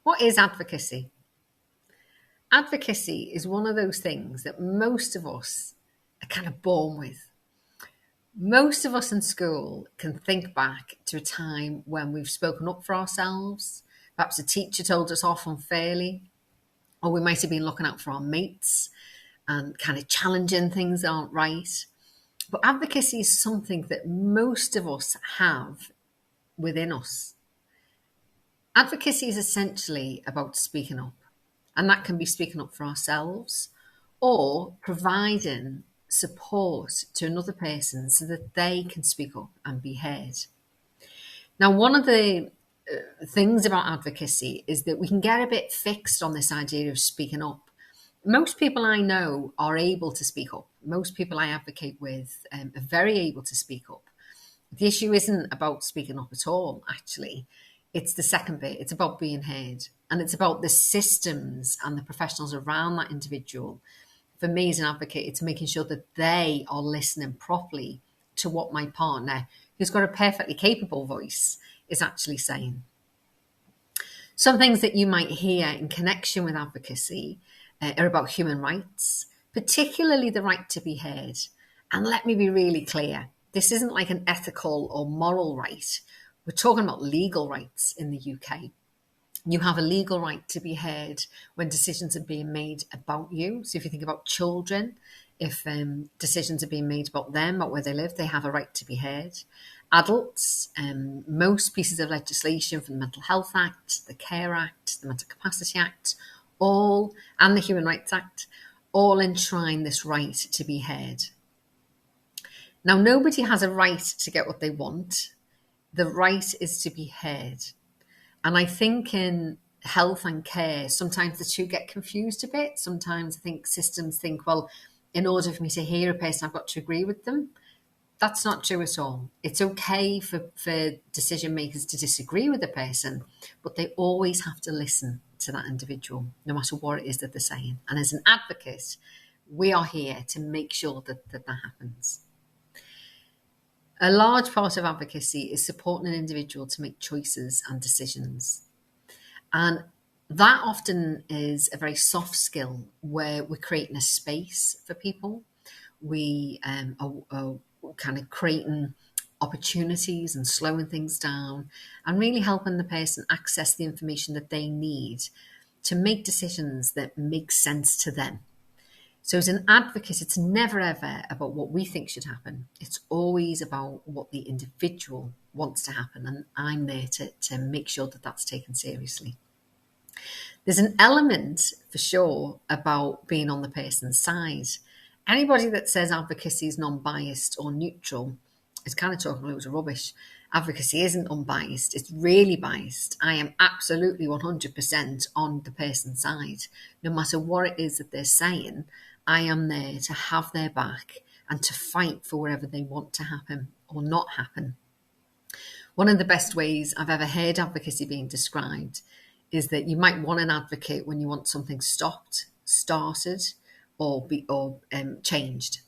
What is advocacy? Advocacy is one of those things that most of us are kind of born with. Most of us in school can think back to a time when we've spoken up for ourselves. Perhaps a teacher told us off unfairly, or we might have been looking out for our mates and kind of challenging things that aren't right. But advocacy is something that most of us have within us. Advocacy is essentially about speaking up, and that can be speaking up for ourselves or providing support to another person so that they can speak up and be heard. Now, one of the things about advocacy is that we can get a bit fixed on this idea of speaking up. Most people I know are able to speak up. Most people I advocate with are very able to speak up. The issue isn't about speaking up at all, actually. It's the second bit. It's about being heard. And it's about the systems and the professionals around that individual. For me as an advocate, it's making sure that they are listening properly to what my partner, who's got a perfectly capable voice, is actually saying. Some things that you might hear in connection with advocacy are about human rights, particularly the right to be heard. And let me be really clear, this isn't like an ethical or moral right. We're talking about legal rights in the UK. You have a legal right to be heard when decisions are being made about you. So if you think about children, if decisions are being made about them, about where they live, they have a right to be heard. Adults, most pieces of legislation from the Mental Health Act, the Care Act, the Mental Capacity Act, and the Human Rights Act, all enshrine this right to be heard. Now, nobody has a right to get what they want. The right is to be heard. And I think in health and care, sometimes the two get confused a bit. Sometimes I think systems think, well, in order for me to hear a person, I've got to agree with them. That's not true at all. It's okay for decision makers to disagree with a person, but they always have to listen to that individual, no matter what it is that they're saying. And as an advocate, we are here to make sure that happens. A large part of advocacy is supporting an individual to make choices and decisions. And that often is a very soft skill where we're creating a space for people. We are kind of creating opportunities and slowing things down and really helping the person access the information that they need to make decisions that make sense to them. So as an advocate, it's never ever about what we think should happen. It's always about what the individual wants to happen. And I'm there to make sure that that's taken seriously. There's an element for sure about being on the person's side. Anybody that says advocacy is non-biased or neutral is kind of talking loads of rubbish. Advocacy isn't unbiased, it's really biased. I am absolutely 100% on the person's side. No matter what it is that they're saying, I am there to have their back and to fight for whatever they want to happen or not happen. One of the best ways I've ever heard advocacy being described is that you might want an advocate when you want something stopped, started, or changed.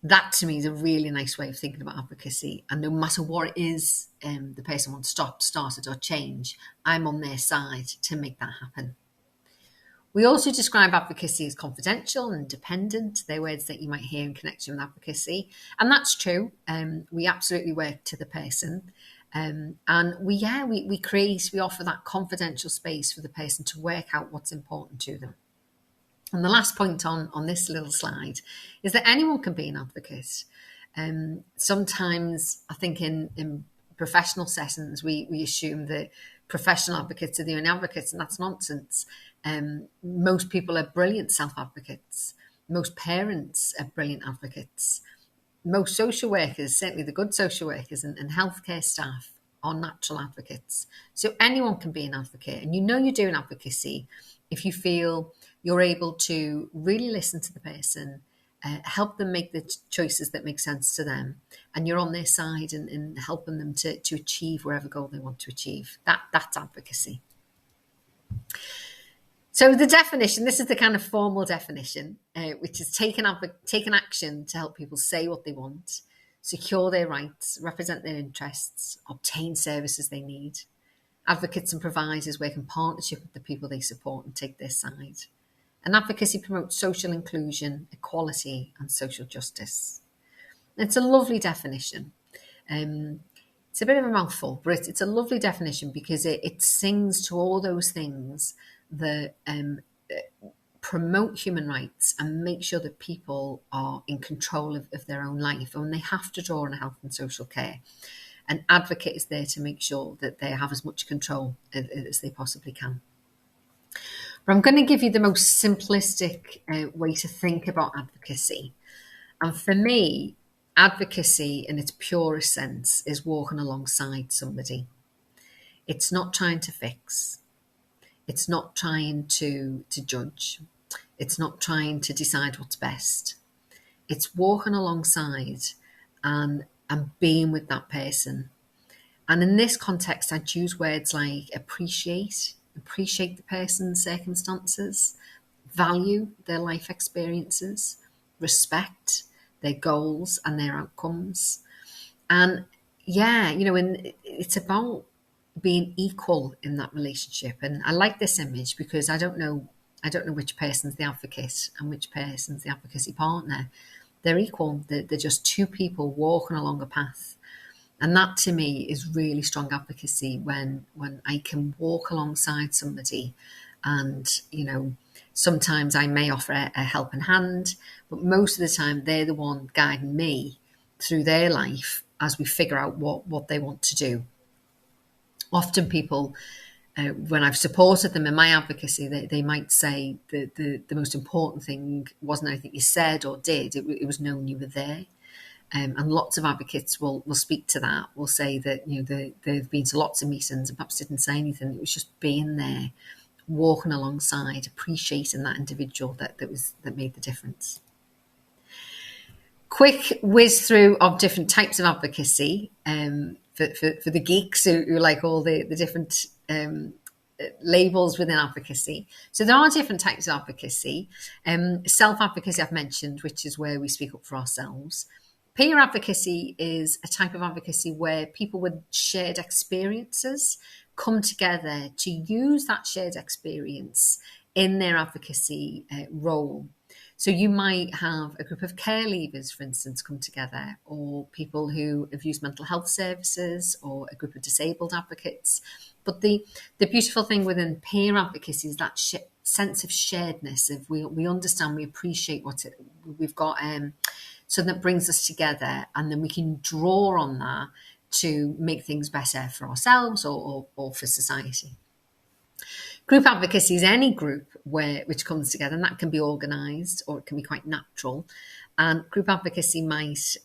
That to me is a really nice way of thinking about advocacy. And no matter what it is the person wants stopped, started, or change, I'm on their side to make that happen. We also describe advocacy as confidential and independent. They're words that you might hear in connection with advocacy. And that's true. We absolutely work to the person. And we offer that confidential space for the person to work out what's important to them. And the last point on this little slide is that anyone can be an advocate. Sometimes I think in professional settings, we assume that professional advocates are the only advocates, and that's nonsense. Most people are brilliant self-advocates. Most parents are brilliant advocates. Most social workers, certainly the good social workers and healthcare staff, are natural advocates. So anyone can be an advocate. And you know you're doing advocacy if you feel you're able to really listen to the person, help them make the choices that make sense to them, and you're on their side and helping them to achieve whatever goal they want to achieve. That's advocacy. So the definition, this is the kind of formal definition, which is taking action to help people say what they want, secure their rights, represent their interests, obtain services they need, Advocates and providers work in partnership with the people they support and take their side. And advocacy promotes social inclusion, equality, and social justice. It's a lovely definition. It's a bit of a mouthful, but it's a lovely definition because it sings to all those things that promote human rights and make sure that people are in control of their own life, and they have to draw on health and social care. An advocate is there to make sure that they have as much control as they possibly can. But I'm going to give you the most simplistic way to think about advocacy. And for me, advocacy in its purest sense is walking alongside somebody. It's not trying to fix. It's not trying to judge. It's not trying to decide what's best. It's walking alongside and being with that person. And in this context, I'd use words like appreciate the person's circumstances, value their life experiences, respect their goals and their outcomes. And it's about being equal in that relationship. And I like this image because I don't know which person's the advocate and which person's the advocacy partner. They're equal. They're just two people walking along a path. And that to me is really strong advocacy when I can walk alongside somebody and, sometimes I may offer a helping hand, but most of the time they're the one guiding me through their life as we figure out what they want to do. Often people, when I've supported them in my advocacy, they might say that the most important thing wasn't anything you said or did, it was knowing you were there. And lots of advocates will speak to that, will say that they've been to lots of meetings and perhaps didn't say anything. It was just being there, walking alongside, appreciating that individual that made the difference. Quick whiz through of different types of advocacy for the geeks who like all the different labels within advocacy. So there are different types of advocacy. Self-advocacy I've mentioned, which is where we speak up for ourselves. Peer advocacy is a type of advocacy where people with shared experiences come together to use that shared experience in their advocacy role. So you might have a group of care leavers, for instance, come together, or people who have used mental health services, or a group of disabled advocates. But the beautiful thing within peer advocacy is that sense of sharedness, of we understand, we appreciate we've got, so that brings us together, and then we can draw on that to make things better for ourselves or for society. Group advocacy is any group which comes together, and that can be organised or it can be quite natural. And group advocacy might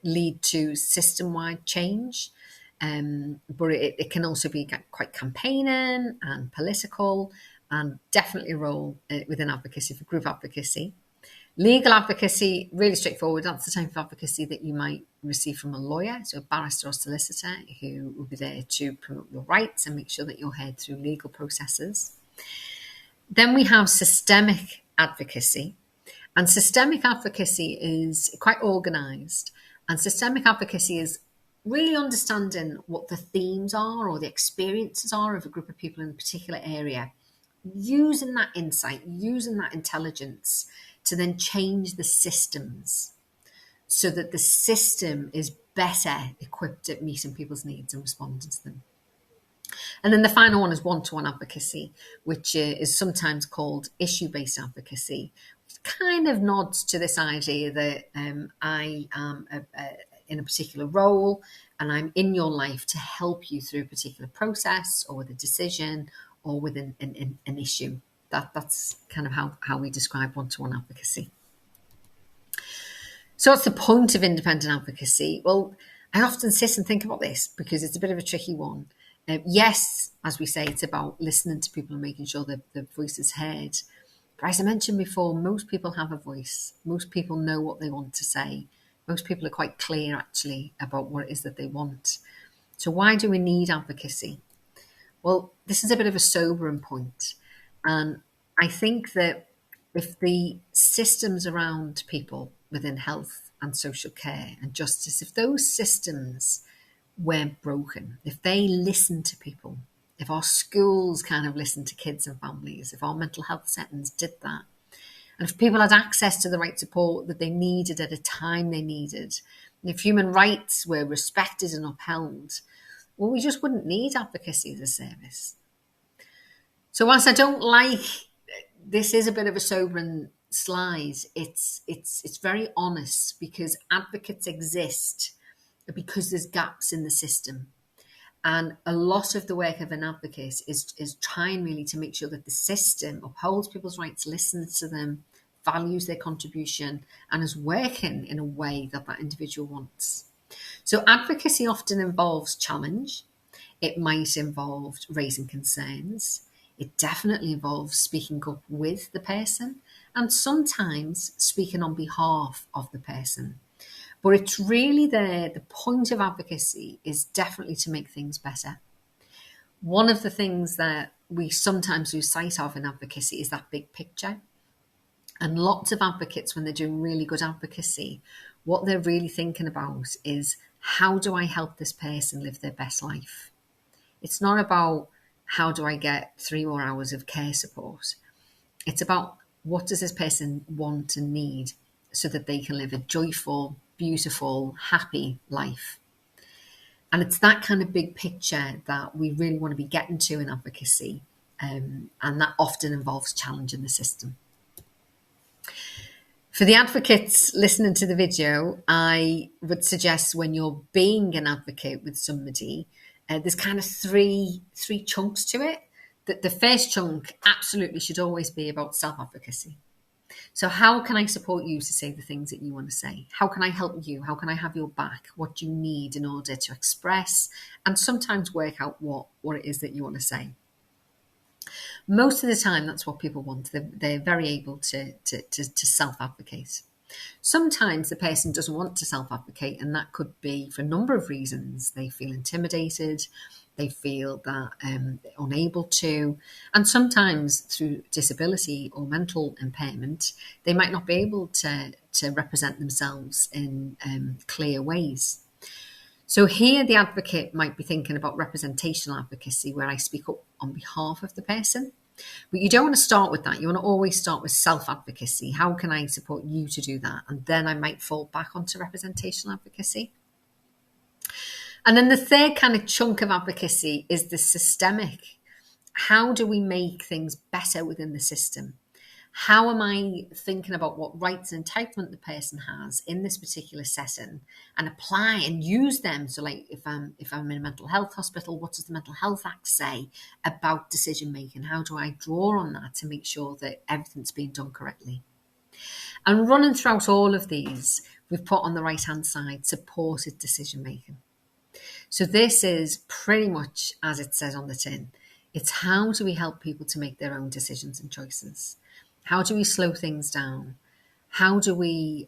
lead to system-wide change, but it can also be quite campaigning and political, and definitely a role within advocacy for group advocacy. Legal advocacy, really straightforward. That's the type of advocacy that you might receive from a lawyer, so a barrister or solicitor, who will be there to promote your rights and make sure that you're heard through legal processes. Then we have systemic advocacy. And systemic advocacy is quite organised. And systemic advocacy is really understanding what the themes are or the experiences are of a group of people in a particular area, using that insight, using that intelligence to then change the systems so that the system is better equipped at meeting people's needs and responding to them. And then the final one is one-to-one advocacy, which is sometimes called issue-based advocacy, which kind of nods to this idea that I am in a particular role and I'm in your life to help you through a particular process or with a decision or with an issue. That's kind of how we describe one-to-one advocacy. So what's the point of independent advocacy? Well, I often sit and think about this because it's a bit of a tricky one. Yes, as we say, it's about listening to people and making sure that their voice is heard. But as I mentioned before, most people have a voice. Most people know what they want to say. Most people are quite clear, actually, about what it is that they want. So why do we need advocacy? Well, this is a bit of a sobering point. And I think that if the systems around people within health and social care and justice, if those systems weren't broken, if they listened to people, if our schools kind of listened to kids and families, if our mental health settings did that, and if people had access to the right support that they needed at a time they needed, and if human rights were respected and upheld, well, we just wouldn't need advocacy as a service. So whilst I don't like, this is a bit of a sobering slide, it's very honest, because advocates exist because there's gaps in the system. And a lot of the work of an advocate is trying really to make sure that the system upholds people's rights, listens to them, values their contribution, and is working in a way that that individual wants. So advocacy often involves challenge. It might involve raising concerns. It definitely involves speaking up with the person, and sometimes speaking on behalf of the person. But it's really the point of advocacy is definitely to make things better. One of the things that we sometimes lose sight of in advocacy is that big picture. And lots of advocates, when they're doing really good advocacy, what they're really thinking about is, how do I help this person live their best life? It's not about how do I get 3 more hours of care support. It's about, what does this person want and need so that they can live a joyful, beautiful, happy life. And it's that kind of big picture that we really want to be getting to in advocacy. And that often involves challenging the system. For the advocates listening to the video, I would suggest, when you're being an advocate with somebody, there's kind of three chunks to it. The first chunk absolutely should always be about self-advocacy. So how can I support you to say the things that you want to say? How can I help you? How can I have your back? What do you need in order to express and sometimes work out what it is that you want to say? Most of the time, that's what people want. They're very able to self-advocate. Sometimes the person doesn't want to self-advocate, and that could be for a number of reasons. They feel intimidated, they feel that they're unable to, and sometimes through disability or mental impairment, they might not be able to represent themselves in clear ways. So here the advocate might be thinking about representational advocacy, where I speak up on behalf of the person. But you don't want to start with that. You want to always start with self-advocacy. How can I support you to do that? And then I might fall back onto representational advocacy. And then the third kind of chunk of advocacy is the systemic. How do we make things better within the system? How am I thinking about what rights and entitlement the person has in this particular setting, and apply and use them? So like if I'm in a mental health hospital, what does the Mental Health Act say about decision making? How do I draw on that to make sure that everything's being done correctly? And running throughout all of these, we've put on the right hand side supported decision making. So this is pretty much as it says on the tin. It's how do we help people to make their own decisions and choices? How do we slow things down? How do we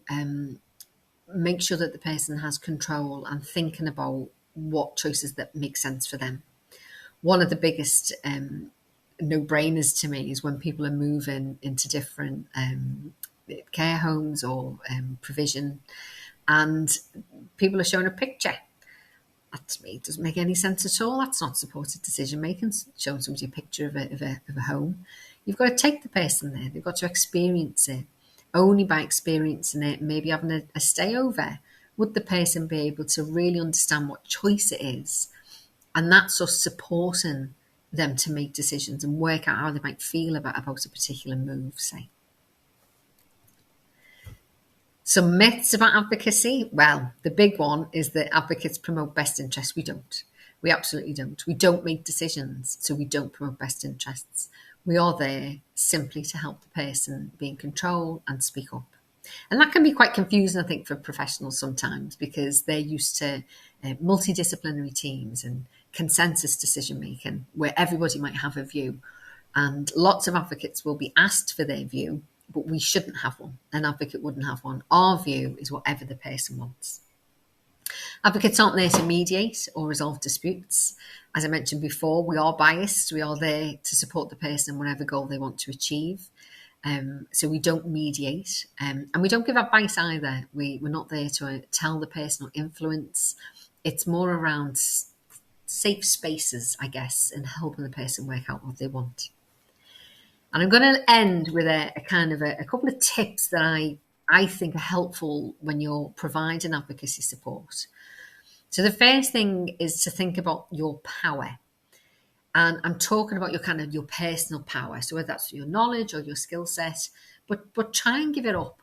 make sure that the person has control and thinking about what choices that make sense for them? One of the biggest no-brainers to me is when people are moving into different care homes or provision, and people are showing a picture. That to me doesn't make any sense at all. That's not supported decision making. Showing somebody a picture of a home. You've got to take the person there. They've got to experience it. Only by experiencing it, maybe having a stay over, would the person be able to really understand what choice it is. And that's us supporting them to make decisions and work out how they might feel about a particular move, say. Some myths about advocacy. Well, the big one is that advocates promote best interests. We don't. We absolutely don't. We don't make decisions, so we don't promote best interests. We are there simply to help the person be in control and speak up. And that can be quite confusing, I think, for professionals sometimes, because they're used to multidisciplinary teams and consensus decision making, where everybody might have a view. And lots of advocates will be asked for their view, but we shouldn't have one. An advocate wouldn't have one. Our view is whatever the person wants. Advocates aren't there to mediate or resolve disputes. As I mentioned before, we are biased. We are there to support the person in whatever goal they want to achieve. So we don't mediate, and we don't give advice either. We're not there to tell the person or influence It's more around safe spaces, I guess, and helping the person work out what they want. And I'm going to end with a kind of a couple of tips that I think are helpful when you're providing advocacy support. So the first thing is to think about your power. And I'm talking about your personal power. So whether that's your knowledge or your skill set, but try and give it up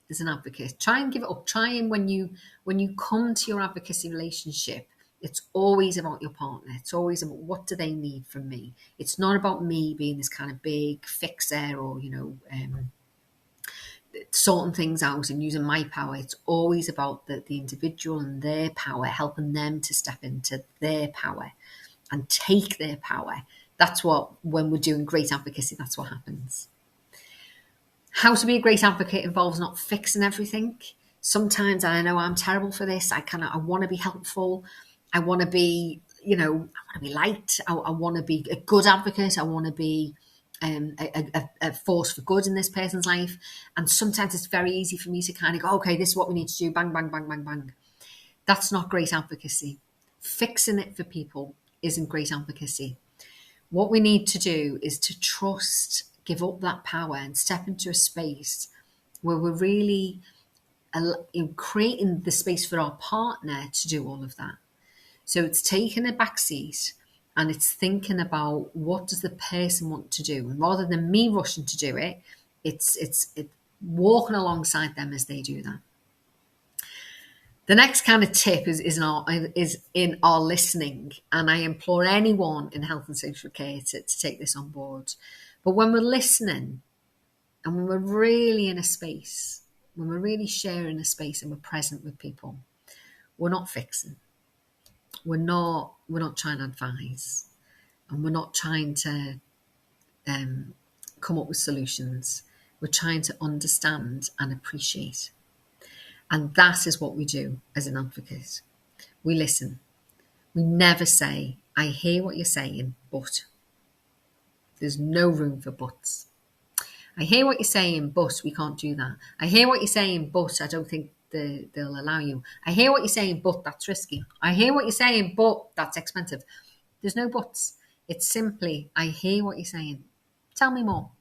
as an advocate. Try and give it up. Try and when you come to your advocacy relationship, it's always about your partner. It's always about what do they need from me. It's not about me being this kind of big fixer or sorting things out and using my power. It's always about the individual and their power, helping them to step into their power and take their power. That's what, when we're doing great advocacy, that's what happens. How to be a great advocate involves not fixing everything. Sometimes I know I'm terrible for this. I want to be helpful. I want to be, I want to be liked. I want to be a good advocate. I want to be a force for good in this person's life. And sometimes it's very easy for me to kind of go, okay, this is what we need to do. Bang, bang, bang, bang, bang. That's not great advocacy. Fixing it for people isn't great advocacy. What we need to do is to trust, give up that power and step into a space where we're really creating the space for our partner to do all of that. So it's taking a backseat and it's thinking about what does the person want to do. And rather than me rushing to do it, it's walking alongside them as they do that. The next kind of tip is in our listening, and I implore anyone in health and social care to take this on board. But when we're listening and when we're really in a space, when we're really sharing a space and we're present with people, we're not fixing. We're not trying to advise, and we're not trying to come up with solutions. We're trying to understand and appreciate. And that is what we do as an advocate. We listen. We never say, I hear what you're saying, but. There's no room for buts. I hear what you're saying, but we can't do that. I hear what you're saying, but I don't think they'll allow you. I hear what you're saying, but that's risky. I hear what you're saying, but that's expensive. There's no buts. It's simply, I hear what you're saying. Tell me more.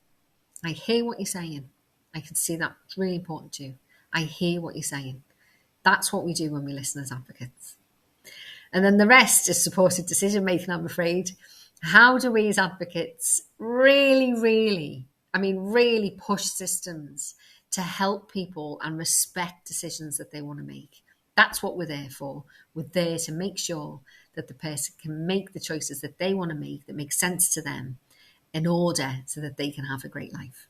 I hear what you're saying. I can see that. It's really important to you. I hear what you're saying. That's what we do when we listen as advocates. And then the rest is supported decision making, I'm afraid. How do we as advocates really push systems to help people and respect decisions that they want to make? That's what we're there for. We're there to make sure that the person can make the choices that they want to make, that make sense to them, in order so that they can have a great life.